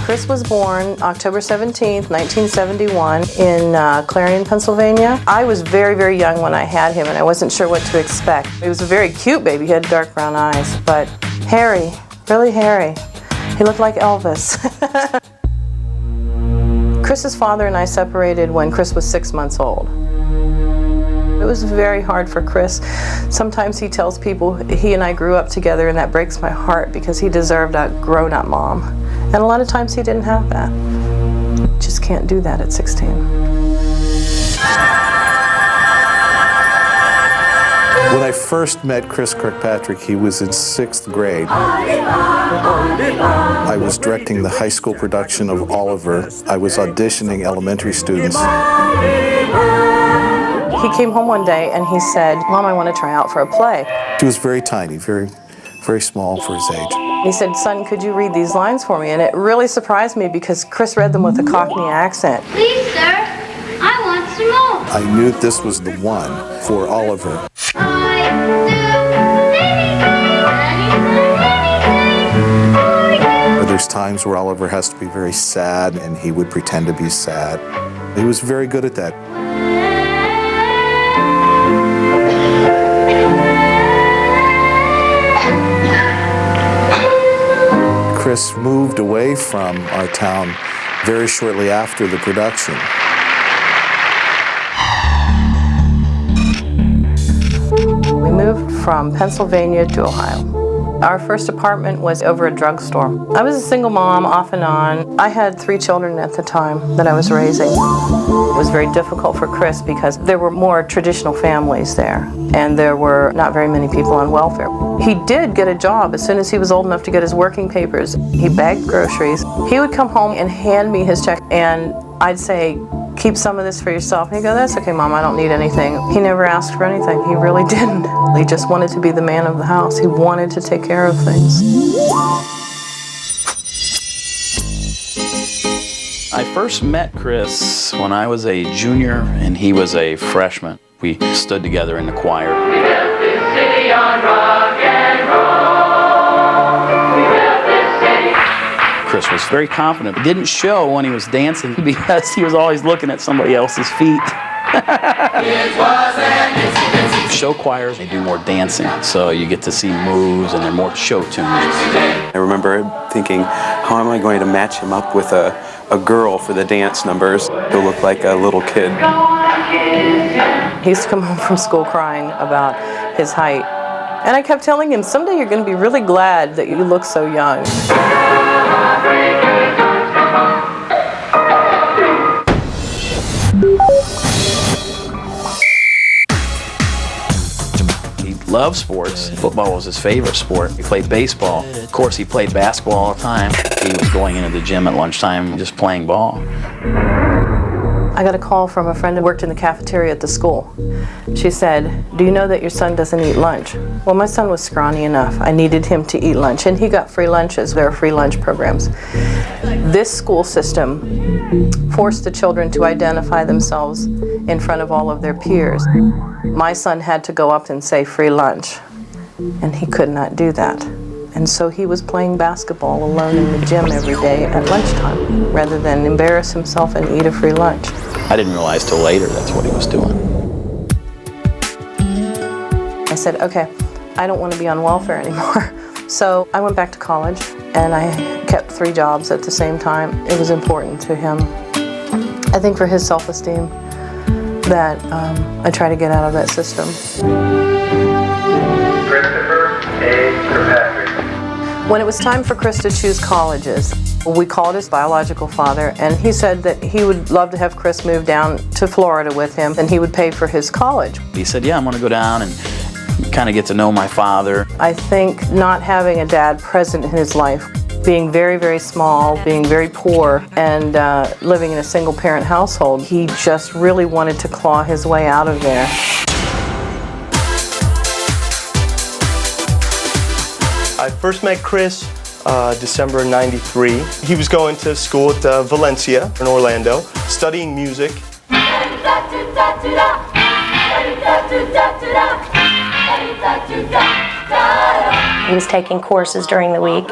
Chris was born October 17th, 1971 in Clarion, Pennsylvania. I was very, very young when I had him and I wasn't sure what to expect. He was a very cute baby. He had dark brown eyes, but hairy, really hairy. He looked like Elvis. Chris's father and I separated when Chris was 6 months old. It was very hard for Chris. Sometimes he tells people he and I grew up together, and that breaks my heart because he deserved a grown-up mom. And a lot of times he didn't have that. Just can't do that at 16. When I first met Chris Kirkpatrick, he was in 6th grade. I was directing the high school production of Oliver. I was auditioning elementary students. He came home one day and he said, "Mom, I want to try out for a play." He was very tiny, very, very small for his age. He said, "Son, could you read these lines for me?" And it really surprised me because Chris read them with a Cockney accent. "Please, sir, I want some more." I knew this was the one for Oliver. But there's times where Oliver has to be very sad, and he would pretend to be sad. He was very good at that. Chris moved away from our town very shortly after the production. We moved from Pennsylvania to Ohio. Our first apartment was over a drugstore. I was a single mom, off and on. I had 3 children at the time that I was raising. It was very difficult for Chris because there were more traditional families there, and there were not very many people on welfare. He did get a job as soon as he was old enough to get his working papers. He bagged groceries. He would come home and hand me his check, and I'd say, "Keep some of this for yourself." And he'd go, "That's okay, Mom, I don't need anything." He never asked for anything. He really didn't. He just wanted to be the man of the house. He wanted to take care of things. I first met Chris when I was a junior and he was a freshman. We stood together in the choir. We built this city on rock and roll. We built this city. Chris was very confident. It didn't show when he was dancing because he was always looking at somebody else's feet. Show choirs, they do more dancing, so you get to see moves and they're more show tunes. I remember thinking, how am I going to match him up with a girl for the dance numbers? He'll look like a little kid. He used to come home from school crying about his height. And I kept telling him, someday you're going to be really glad that you look so young. He loved sports. Football was his favorite sport. He played baseball. Of course, he played basketball all the time. He was going into the gym at lunchtime just playing ball. I got a call from a friend who worked in the cafeteria at the school. She said, "Do you know that your son doesn't eat lunch?" Well, my son was scrawny enough. I needed him to eat lunch, and he got free lunches. There are free lunch programs. This school system forced the children to identify themselves in front of all of their peers. My son had to go up and say free lunch, and he could not do that. And so he was playing basketball alone in the gym every day at lunchtime, rather than embarrass himself and eat a free lunch. I didn't realize till later that's what he was doing. I said, okay, I don't want to be on welfare anymore. So I went back to college, and I kept 3 jobs at the same time. It was important to him. I think for his self-esteem that I try to get out of that system. Christopher A. Kirkpatrick. When it was time for Chris to choose colleges, we called his biological father, and he said that he would love to have Chris move down to Florida with him, and he would pay for his college. He said, yeah, I'm going to go down and kind of get to know my father. I think not having a dad present in his life, being very, very small, being very poor, and living in a single-parent household, he just really wanted to claw his way out of there. I first met Chris December '93. He was going to school at Valencia in Orlando, studying music. He was taking courses during the week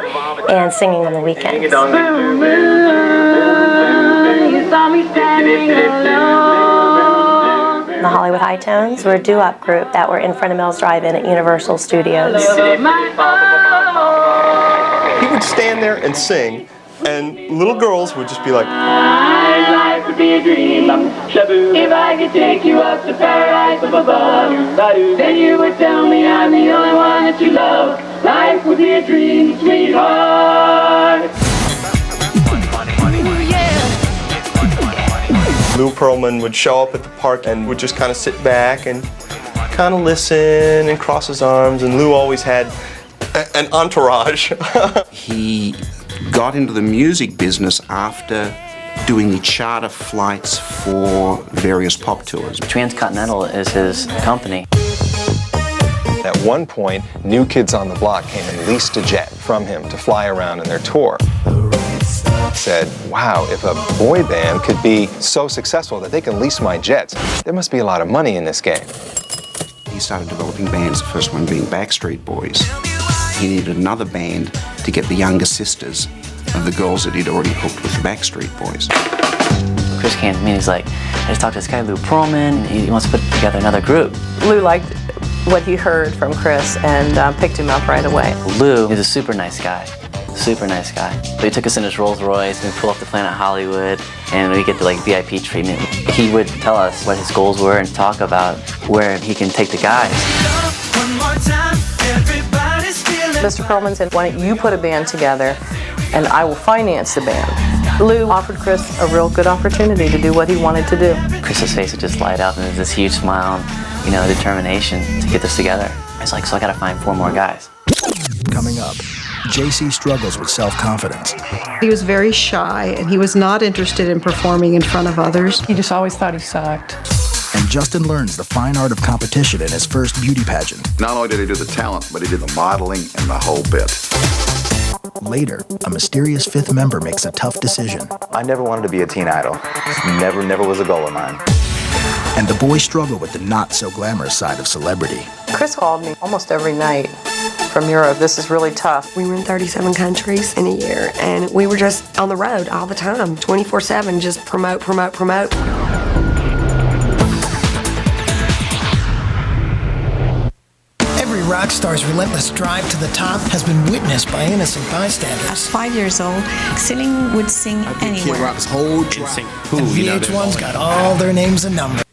and singing on the weekends. You saw me standing alone. The Hollywood High Tones were a doo-wop group that were in front of Mel's Drive-In at Universal Studios. He would stand there and sing, and little girls would just be like, Life would be a dream. If I could take you up to paradise up above, then you would tell me I'm the only one that you love. Life would be a dream, sweetheart. Lou Pearlman would show up at the park and would just kind of sit back and kind of listen and cross his arms, and Lou always had an entourage. He got into the music business after doing the charter flights for various pop tours. Transcontinental is his company. At one point, New Kids on the Block came and leased a jet from him to fly around in their tour. Said, wow, if a boy band could be so successful that they can lease my jets, there must be a lot of money in this game. He started developing bands, the first one being Backstreet Boys. He needed another band to get the younger sisters of the girls that he'd already hooked with the Backstreet Boys. Chris came to me and he's like, I just talked to this guy, Lou Pearlman, he wants to put together another group. Lou liked what he heard from Chris and picked him up right away. Lou is a super nice guy. Super nice guy. So he took us in his Rolls Royce and we pull up to Planet Hollywood and we get the VIP treatment. He would tell us what his goals were and talk about where he can take the guys. Mr. Pearlman said, why don't you put a band together and I will finance the band. Lou offered Chris a real good opportunity to do what he wanted to do. Chris's face would just light up and there's this huge smile and, determination to get this together. I was like, so I gotta find 4 more guys. Coming up, JC struggles with self-confidence. He was very shy and he was not interested in performing in front of others. He just always thought he sucked. And Justin learns the fine art of competition in his first beauty pageant. Not only did he do the talent, but he did the modeling and the whole bit. Later, a mysterious 5th member makes a tough decision. I never wanted to be a teen idol. Never was a goal of mine. And the boys struggle with the not-so-glamorous side of celebrity. Chris called me almost every night from Europe. This is really tough. We were in 37 countries in a year, and we were just on the road all the time, 24/7, just promote. Every rock star's relentless drive to the top has been witnessed by innocent bystanders. At 5 years old, Celine would sing anywhere. Kid Rock's whole drop. And VH1's got all their names and numbers.